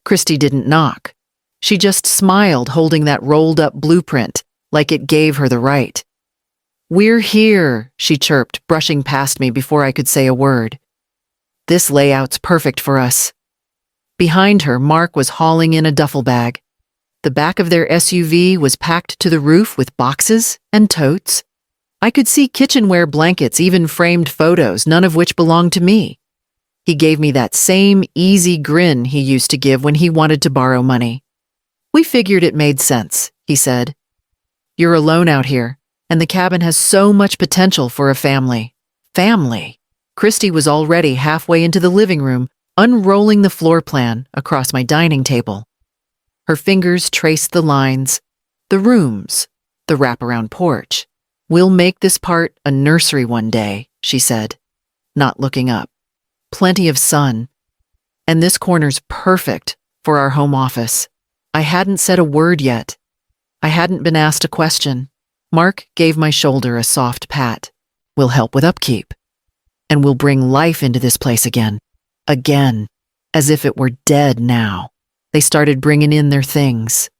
Christy didn't knock. She just smiled, holding that rolled-up blueprint, like it gave her the right. "We're here," she chirped, brushing past me before I could say a word. "This layout's perfect for us." Behind her, Mark was hauling in a duffel bag. The back of their SUV was packed to the roof with boxes and totes. I could see kitchenware blankets, even framed photos, none of which belonged to me. He gave me that same easy grin he used to give when he wanted to borrow money. "We figured it made sense," he said. "You're alone out here, and the cabin has so much potential for a family." Family! Christy was already halfway into the living room, unrolling the floor plan across my dining table. Her fingers traced the lines, the rooms, the wraparound porch. "We'll make this part a nursery one day," she said, not looking up. "Plenty of sun. And this corner's perfect for our home office." I hadn't said a word yet. I hadn't been asked a question. Mark gave my shoulder a soft pat. "We'll help with upkeep. And we'll bring life into this place again. Again. As if it were dead now." They started bringing in their things.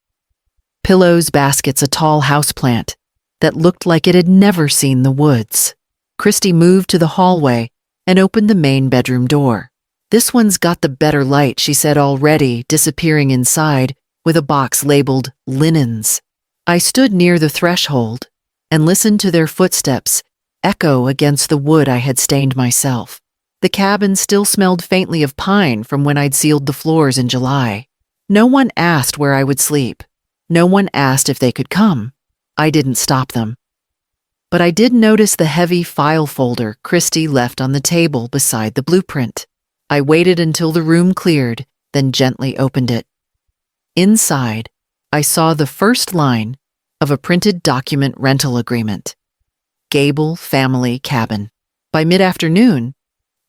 Pillows, baskets, a tall houseplant that looked like it had never seen the woods. Christy moved to the hallway and opened the main bedroom door. "This one's got the better light," she said, already disappearing inside with a box labeled linens. I stood near the threshold and listened to their footsteps echo against the wood I had stained myself. The cabin still smelled faintly of pine from when I'd sealed the floors in July. No one asked where I would sleep. No one asked if they could come. I didn't stop them. But I did notice the heavy file folder Christy left on the table beside the blueprint. I waited until the room cleared, then gently opened it. Inside, I saw the first line of a printed document rental agreement. Gable Family Cabin. By mid-afternoon,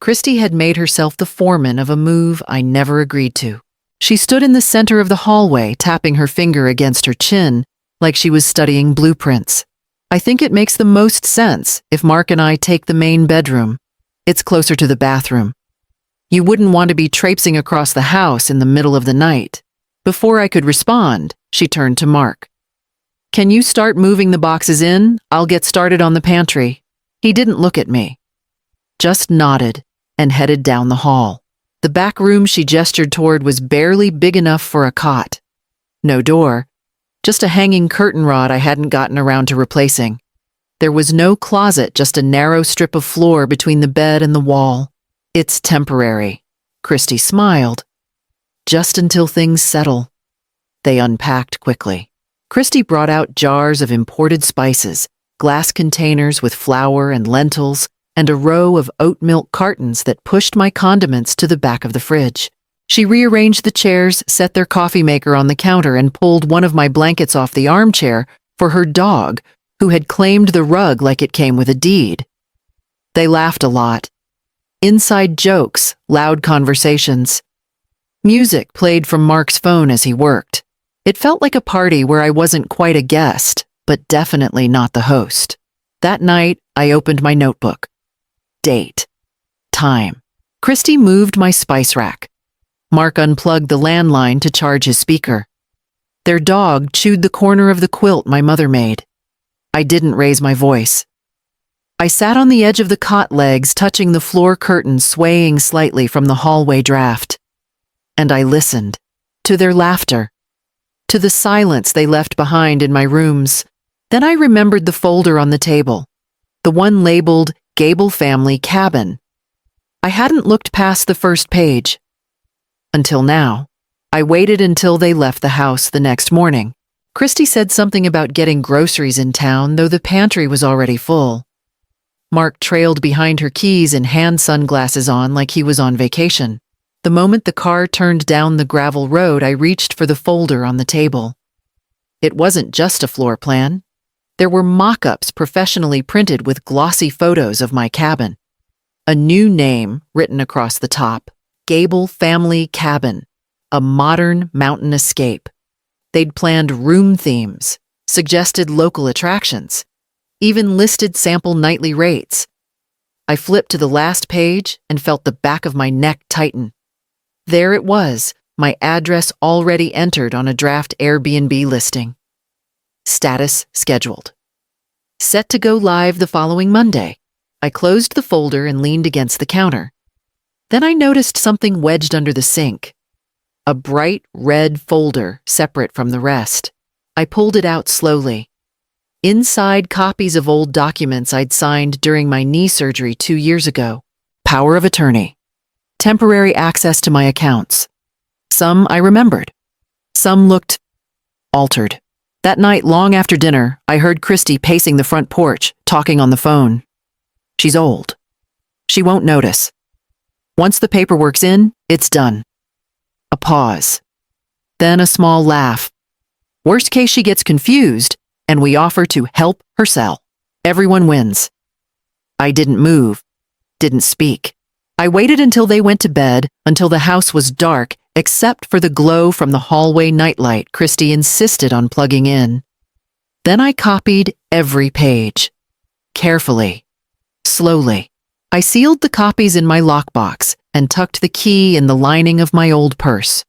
Christy had made herself the foreman of a move I never agreed to. She stood in the center of the hallway, tapping her finger against her chin like she was studying blueprints. "I think it makes the most sense if Mark and I take the main bedroom. It's closer to the bathroom. You wouldn't want to be traipsing across the house in the middle of the night." Before I could respond, she turned to Mark. "Can you start moving the boxes in? I'll get started on the pantry." He didn't look at me, just nodded and headed down the hall. The back room she gestured toward was barely big enough for a cot. No door, just a hanging curtain rod I hadn't gotten around to replacing. There was no closet, just a narrow strip of floor between the bed and the wall. "It's temporary." Christy smiled. "Just until things settle." They unpacked quickly. Christy brought out jars of imported spices, glass containers with flour and lentils, and a row of oat milk cartons that pushed my condiments to the back of the fridge. She rearranged the chairs, set their coffee maker on the counter, and pulled one of my blankets off the armchair for her dog, who had claimed the rug like it came with a deed. They laughed a lot. Inside jokes, loud conversations. Music played from Mark's phone as he worked. It felt like a party where I wasn't quite a guest, but definitely not the host. That night, I opened my notebook. Date. Time. Christy moved my spice rack. Mark unplugged the landline to charge his speaker. Their dog chewed the corner of the quilt my mother made. I didn't raise my voice. I sat on the edge of the cot legs, touching the floor curtains swaying slightly from the hallway draft. And I listened. To their laughter. To the silence they left behind in my rooms. Then I remembered the folder on the table. The one labeled Gable Family Cabin. I hadn't looked past the first page. Until now. I waited until they left the house the next morning. Christy said something about getting groceries in town, though the pantry was already full. Mark trailed behind her keys and hand sunglasses on like he was on vacation. The moment the car turned down the gravel road, I reached for the folder on the table. It wasn't just a floor plan. There were mock-ups professionally printed with glossy photos of my cabin. A new name written across the top, Gable Family Cabin, a modern mountain escape. They'd planned room themes, suggested local attractions, even listed sample nightly rates. I flipped to the last page and felt the back of my neck tighten. There it was, my address already entered on a draft Airbnb listing. Status scheduled. Set to go live the following Monday. I closed the folder and leaned against the counter. Then I noticed something wedged under the sink. A bright red folder separate from the rest. I pulled it out slowly. Inside, copies of old documents I'd signed during my knee surgery 2 years ago. Power of attorney. Temporary access to my accounts. Some I remembered. Some looked altered. That night, long after dinner, I heard Christy pacing the front porch, talking on the phone. She's old. She won't notice. Once the paperwork's in, it's done. A pause. Then a small laugh. Worst case, she gets confused, and we offer to help her sell. Everyone wins. I didn't move, didn't speak. I waited until they went to bed, until the house was dark, except for the glow from the hallway nightlight Christy insisted on plugging in. Then I copied every page. Carefully. Slowly. I sealed the copies in my lockbox and tucked the key in the lining of my old purse.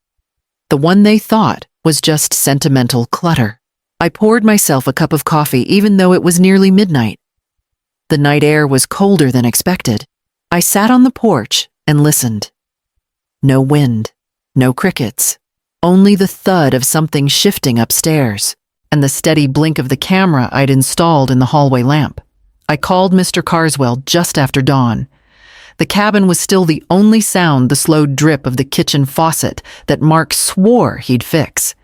The one they thought was just sentimental clutter. I poured myself a cup of coffee even though it was nearly midnight. The night air was colder than expected. I sat on the porch and listened. No wind, no crickets, only the thud of something shifting upstairs and the steady blink of the camera I'd installed in the hallway lamp. I called Mr. Carswell just after dawn. The cabin was still the only sound, the slow drip of the kitchen faucet that Mark swore he'd fix.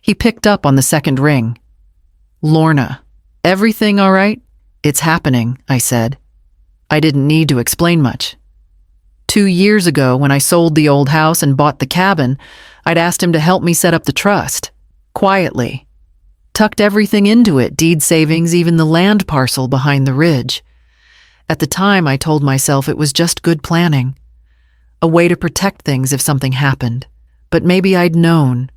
He picked up on the second ring. Lorna, everything all right? It's happening, I said. I didn't need to explain much. 2 years ago, when I sold the old house and bought the cabin, I'd asked him to help me set up the trust. Quietly. Tucked everything into it, deed savings, even the land parcel behind the ridge. At the time, I told myself it was just good planning. A way to protect things if something happened. But maybe I'd known.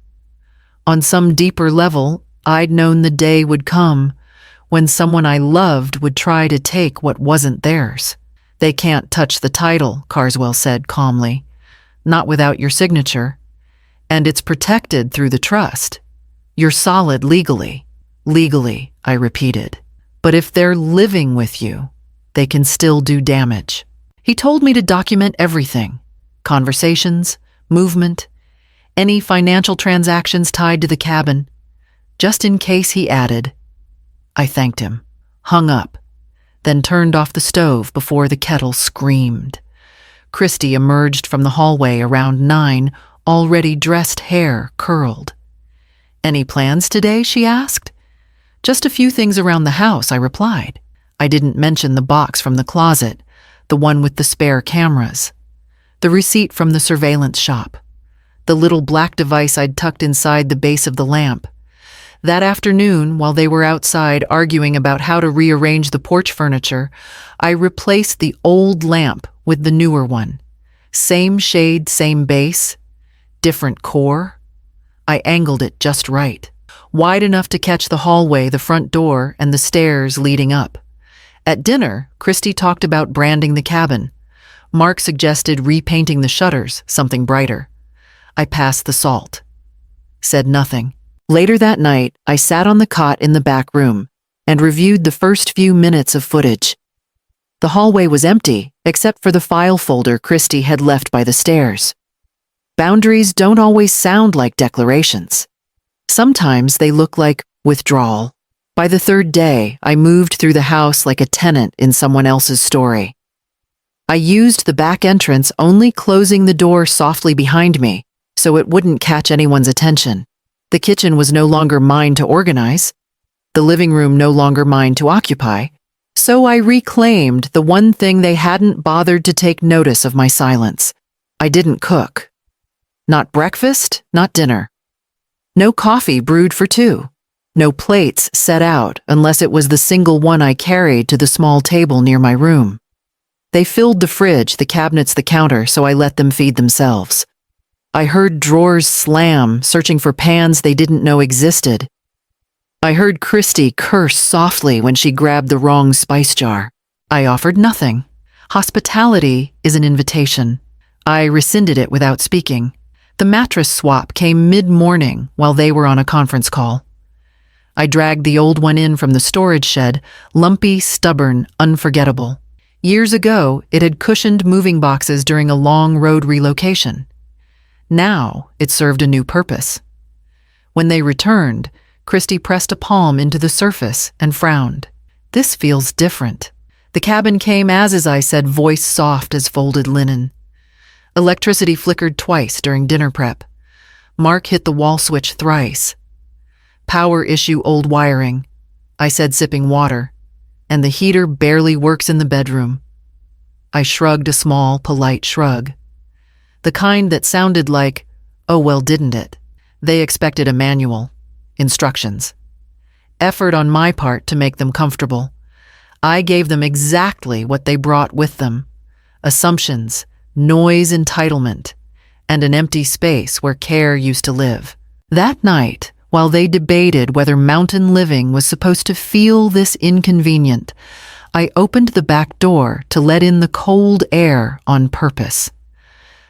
On some deeper level, I'd known the day would come when someone I loved would try to take what wasn't theirs. They can't touch the title, Carswell said calmly. Not without your signature. And it's protected through the trust. You're solid legally. Legally, I repeated. But if they're living with you, they can still do damage. He told me to document everything. Conversations, movement, any financial transactions tied to the cabin. Just in case, he added. I thanked him, hung up, then turned off the stove before the kettle screamed. Christy emerged from the hallway around 9, already dressed, hair curled. Any plans today, she asked. Just a few things around the house, I replied. I didn't mention the box from the closet, the one with the spare cameras, the receipt from the surveillance shop, the little black device I'd tucked inside the base of the lamp. That afternoon, while they were outside arguing about how to rearrange the porch furniture, I replaced the old lamp with the newer one. Same shade, same base, different core. I angled it just right, wide enough to catch the hallway, the front door, and the stairs leading up. At dinner, Christy talked about branding the cabin. Mark suggested repainting the shutters, something brighter. I passed the salt. Said nothing. Later that night, I sat on the cot in the back room and reviewed the first few minutes of footage. The hallway was empty, except for the file folder Christy had left by the stairs. Boundaries don't always sound like declarations. Sometimes they look like withdrawal. By the third day, I moved through the house like a tenant in someone else's story. I used the back entrance, only closing the door softly behind me so it wouldn't catch anyone's attention. The kitchen was no longer mine to organize, the living room no longer mine to occupy, so I reclaimed the one thing they hadn't bothered to take notice of: my silence. I didn't cook. Not breakfast, not dinner. No coffee brewed for 2. No plates set out unless it was the single one I carried to the small table near my room. They filled the fridge, the cabinets, the counter, so I let them feed themselves. I heard drawers slam, searching for pans they didn't know existed. I heard Christy curse softly when she grabbed the wrong spice jar. I offered nothing. Hospitality is an invitation. I rescinded it without speaking. The mattress swap came mid-morning while they were on a conference call. I dragged the old one in from the storage shed, lumpy, stubborn, unforgettable. Years ago, it had cushioned moving boxes during a long road relocation. Now, it served a new purpose. When they returned, Christy pressed a palm into the surface and frowned. "This feels different." The cabin came as I said, voice soft as folded linen. Electricity flickered twice during dinner prep. Mark hit the wall switch thrice. "Power issue, old wiring," I said, sipping water, "and the heater barely works in the bedroom." I shrugged a small, polite shrug. The kind that sounded like, "Oh well, didn't it?" They expected a manual, instructions. Effort on my part to make them comfortable. I gave them exactly what they brought with them: assumptions, noise, entitlement, and an empty space where care used to live. That night, while they debated whether mountain living was supposed to feel this inconvenient, I opened the back door to let in the cold air on purpose.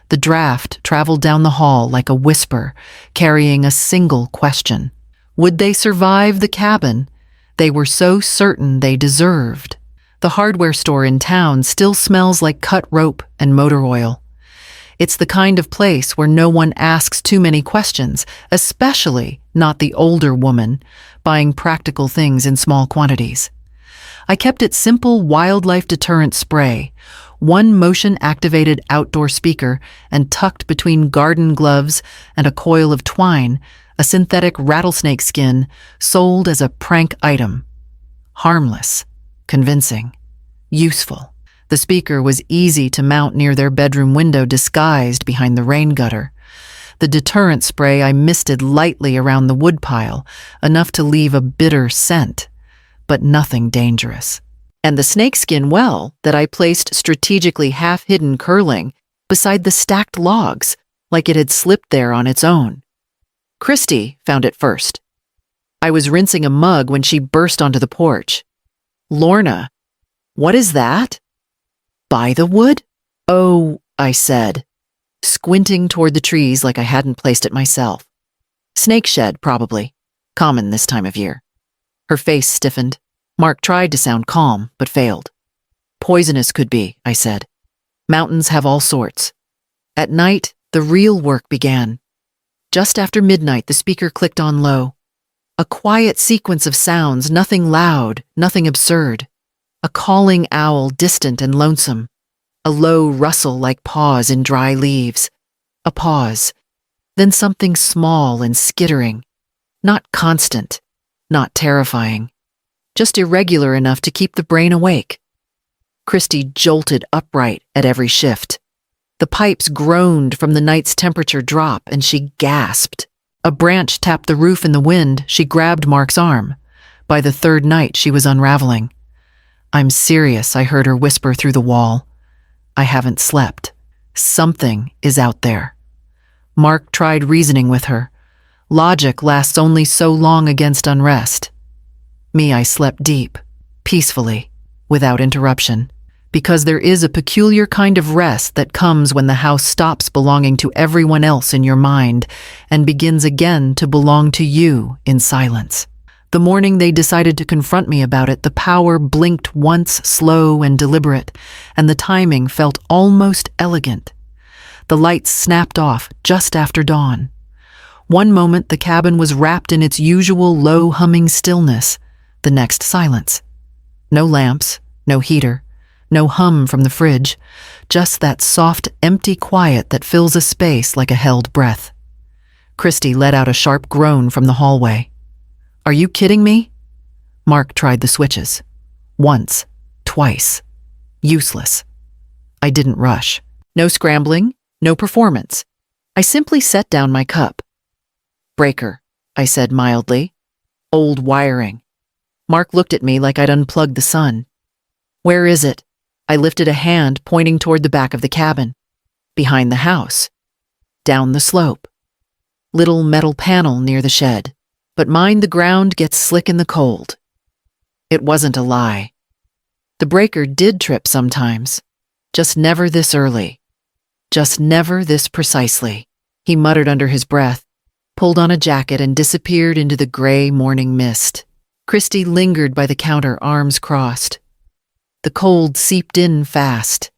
The draft traveled down the hall like a whisper, carrying a single question. Would they survive the cabin they were so certain they deserved? The hardware store in town still smells like cut rope and motor oil. It's the kind of place where no one asks too many questions, especially not the older woman, buying practical things in small quantities. I kept it simple: wildlife deterrent spray, one motion-activated outdoor speaker, and tucked between garden gloves and a coil of twine, a synthetic rattlesnake skin sold as a prank item. Harmless, convincing, useful. The speaker was easy to mount near their bedroom window, disguised behind the rain gutter. The deterrent spray I misted lightly around the woodpile, enough to leave a bitter scent, but nothing dangerous. And the snakeskin well that I placed strategically half-hidden, curling beside the stacked logs, like it had slipped there on its own. Christy found it first. I was rinsing a mug when she burst onto the porch. "Lorna, what is that?" "By the wood?" "Oh," I said, squinting toward the trees like I hadn't placed it myself. "Snake shed, probably. Common this time of year." Her face stiffened. Mark tried to sound calm, but failed. "Poisonous could be," I said. "Mountains have all sorts." At night, the real work began. Just after midnight, the speaker clicked on low. A quiet sequence of sounds, nothing loud, nothing absurd. A calling owl, distant and lonesome. A low rustle like paws in dry leaves. A pause. Then something small and skittering. Not constant, not terrifying. Just irregular enough to keep the brain awake. Christy jolted upright at every shift. The pipes groaned from the night's temperature drop, and she gasped. A branch tapped the roof in the wind. She grabbed Mark's arm. By the third night, she was unraveling. "I'm serious," I heard her whisper through the wall. "I haven't slept. Something is out there." Mark tried reasoning with her. Logic lasts only so long against unrest. Me, I slept deep, peacefully, without interruption, because there is a peculiar kind of rest that comes when the house stops belonging to everyone else in your mind and begins again to belong to you in silence. The morning they decided to confront me about it, the power blinked once, slow and deliberate, and the timing felt almost elegant. The lights snapped off just after dawn. One moment the cabin was wrapped in its usual low-humming stillness, the next silence. No lamps, no heater, no hum from the fridge, just that soft, empty quiet that fills a space like a held breath. Christy let out a sharp groan from the hallway. "Are you kidding me?" Mark tried the switches. Once, twice. Useless. I didn't rush. No scrambling, no performance. I simply set down my cup. "Breaker," I said mildly. "Old wiring." Mark looked at me like I'd unplugged the sun. "Where is it?" I lifted a hand pointing toward the back of the cabin. "Behind the house. Down the slope. Little metal panel near the shed. But mind the ground gets slick in the cold." It wasn't a lie. The breaker did trip sometimes. Just never this early. Just never this precisely. He muttered under his breath, pulled on a jacket, and disappeared into the gray morning mist. Christy lingered by the counter, arms crossed. The cold seeped in fast.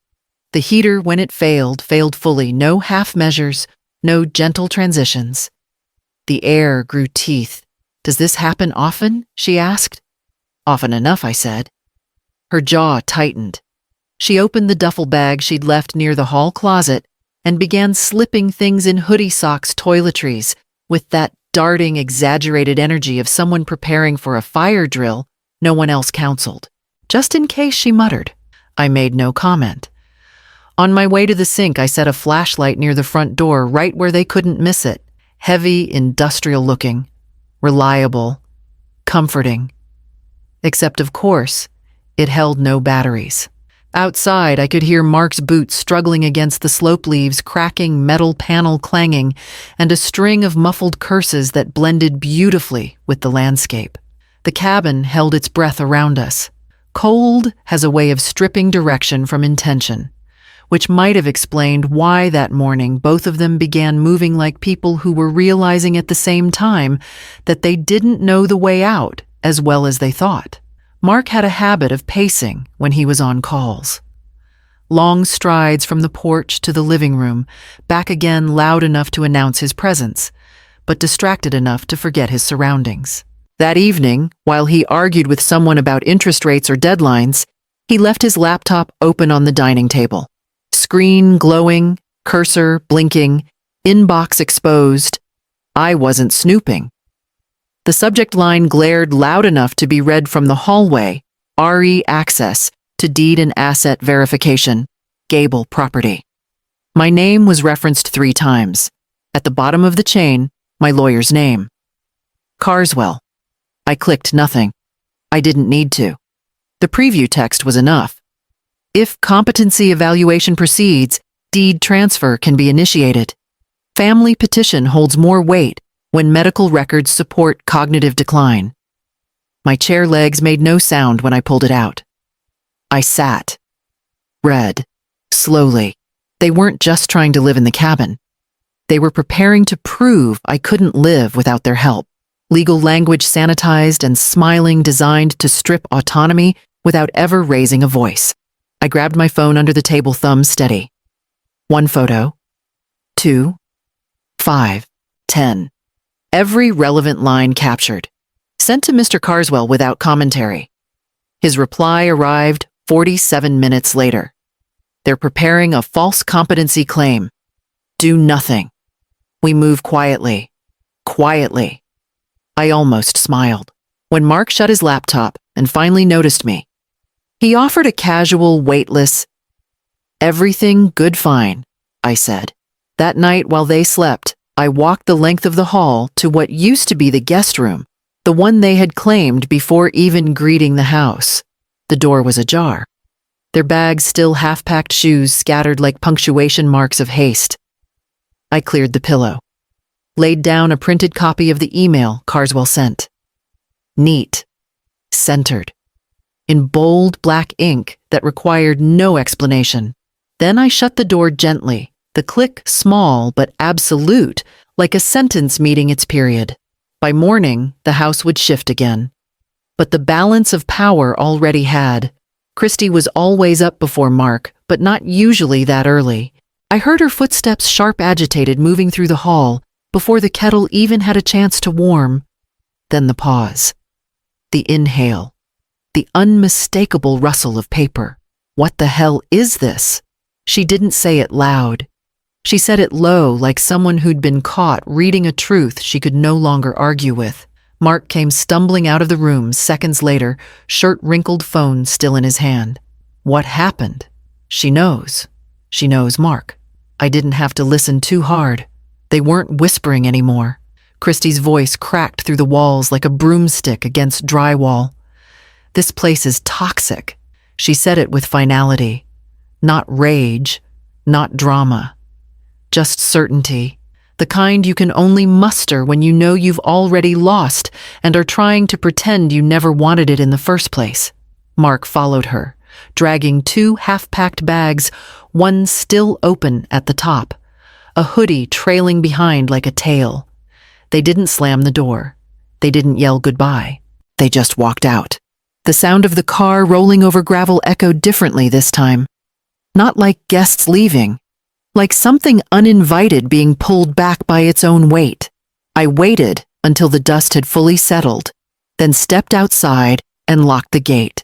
The heater, when it failed fully, no half measures, no gentle transitions. The air grew teeth. "Does this happen often?" she asked. "Often enough," I said. Her jaw tightened. She opened the duffel bag she'd left near the hall closet and began slipping things in hoodie socks toiletries with that darting, exaggerated energy of someone preparing for a fire drill no one else counseled. "Just in case," she muttered. I made no comment. On my way to the sink, I set a flashlight near the front door, right where they couldn't miss it. Heavy, industrial-looking, reliable, comforting. Except, of course, it held no batteries. Outside, I could hear Mark's boots struggling against the slope leaves, cracking, metal panel clanging, and a string of muffled curses that blended beautifully with the landscape. The cabin held its breath around us. Cold has a way of stripping direction from intention, which might have explained why that morning both of them began moving like people who were realizing at the same time that they didn't know the way out as well as they thought. Mark had a habit of pacing when he was on calls. Long strides from the porch to the living room, back again loud enough to announce his presence, but distracted enough to forget his surroundings. That evening, while he argued with someone about interest rates or deadlines, he left his laptop open on the dining table. Screen glowing, cursor blinking, inbox exposed. I wasn't snooping. The subject line glared loud enough to be read from the hallway: RE access to deed and asset verification, Gable property. My name was referenced 3 times. At the bottom of the chain, my lawyer's name. Carswell. I clicked nothing. I didn't need to. The preview text was enough. If competency evaluation proceeds, deed transfer can be initiated. Family petition holds more weight when medical records support cognitive decline. My chair legs made no sound when I pulled it out. I sat. Read. Slowly. They weren't just trying to live in the cabin. They were preparing to prove I couldn't live without their help. Legal language sanitized and smiling, designed to strip autonomy without ever raising a voice. I grabbed my phone under the table, thumb steady. 1 photo. 2. 5. 10. Every relevant line captured. Sent to Mr. Carswell without commentary. His reply arrived 47 minutes later. They're preparing a false competency claim. Do nothing. We move quietly. Quietly. I almost smiled. When Mark shut his laptop and finally noticed me, he offered a casual, weightless, "Everything good, fine," I said. That night while they slept, I walked the length of the hall to what used to be the guest room, the one they had claimed before even greeting the house. The door was ajar. Their bags, still half-packed shoes scattered like punctuation marks of haste. I cleared the pillow. Laid down a printed copy of the email Carswell sent. Neat. Centered. In bold black ink that required no explanation. Then I shut the door gently, the click small but absolute, like a sentence meeting its period. By morning, the house would shift again. But the balance of power already had. Christy was always up before Mark, but not usually that early. I heard her footsteps, sharp, agitated, moving through the hall, before the kettle even had a chance to warm. Then the pause. The inhale. The unmistakable rustle of paper. What the hell is this? She didn't say it loud. She said it low, like someone who'd been caught reading a truth she could no longer argue with. Mark came stumbling out of the room seconds later, shirt-wrinkled, phone still in his hand. What happened? She knows. She knows Mark. I didn't have to listen too hard. They weren't whispering anymore. Christy's voice cracked through the walls like a broomstick against drywall. This place is toxic. She said it with finality. Not rage, not drama. Just certainty. The kind you can only muster when you know you've already lost and are trying to pretend you never wanted it in the first place. Mark followed her, dragging 2 half-packed bags, one still open at the top. a hoodie trailing behind like a tail. They didn't slam the door. They didn't yell goodbye. They just walked out. The sound of the car rolling over gravel echoed differently this time. Not like guests leaving, like something uninvited being pulled back by its own weight. I waited until the dust had fully settled, then stepped outside and locked the gate.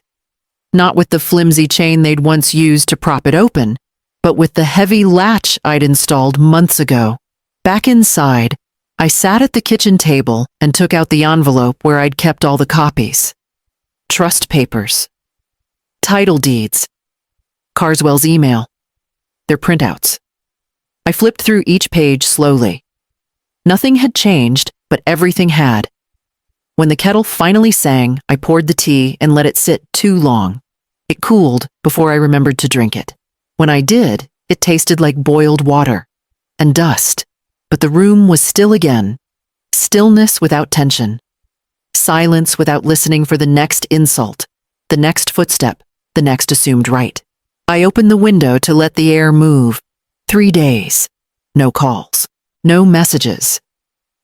Not with the flimsy chain they'd once used to prop it open, but with the heavy latch I'd installed months ago. Back inside, I sat at the kitchen table and took out the envelope where I'd kept all the copies. Trust papers. Title deeds. Carswell's email. Their printouts. I flipped through each page slowly. Nothing had changed, but everything had. When the kettle finally sang, I poured the tea and let it sit too long. It cooled before I remembered to drink it. When I did, it tasted like boiled water and dust, but the room was still again. Stillness without tension. Silence without listening for the next insult, the next footstep, the next assumed right. I opened the window to let the air move. 3 days. No calls. No messages.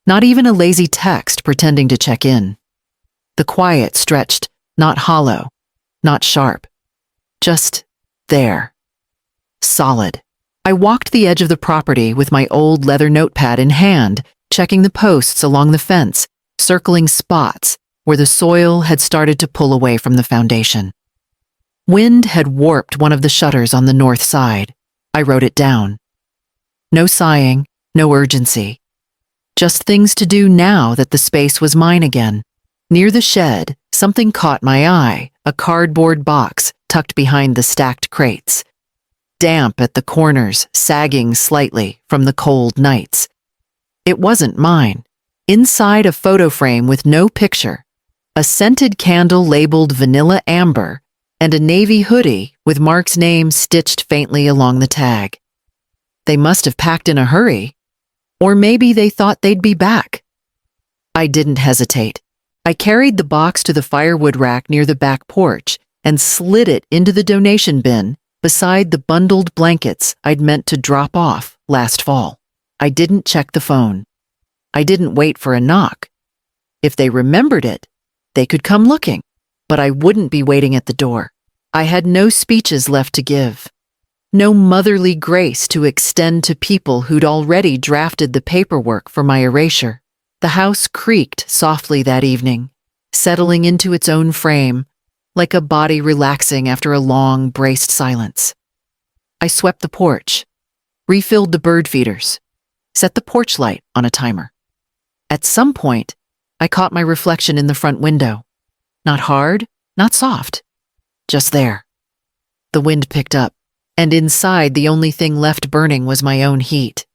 Not even a lazy text pretending to check in. The quiet stretched, not hollow, not sharp. Just there. Solid. I walked the edge of the property with my old leather notepad in hand, checking the posts along the fence, circling spots where the soil had started to pull away from the foundation. Wind had warped one of the shutters on the north side. I wrote it down. No sighing, no urgency. Just things to do now that the space was mine again. Near the shed, something caught my eye, a cardboard box tucked behind the stacked crates. Damp at the corners, sagging slightly from the cold nights. It wasn't mine. Inside a photo frame with no picture, a scented candle labeled Vanilla Amber, and a navy hoodie with Mark's name stitched faintly along the tag. They must have packed in a hurry, or maybe they thought they'd be back. I didn't hesitate. I carried the box to the firewood rack near the back porch and slid it into the donation bin beside the bundled blankets I'd meant to drop off last fall. I didn't check the phone. I didn't wait for a knock. If they remembered it, they could come looking, but I wouldn't be waiting at the door. I had no speeches left to give. No motherly grace to extend to people who'd already drafted the paperwork for my erasure. The house creaked softly that evening, settling into its own frame, like a body relaxing after a long, braced silence. I swept the porch, refilled the bird feeders, set the porch light on a timer. At some point, I caught my reflection in the front window. Not hard, not soft, just there. The wind picked up, and inside the only thing left burning was my own heat.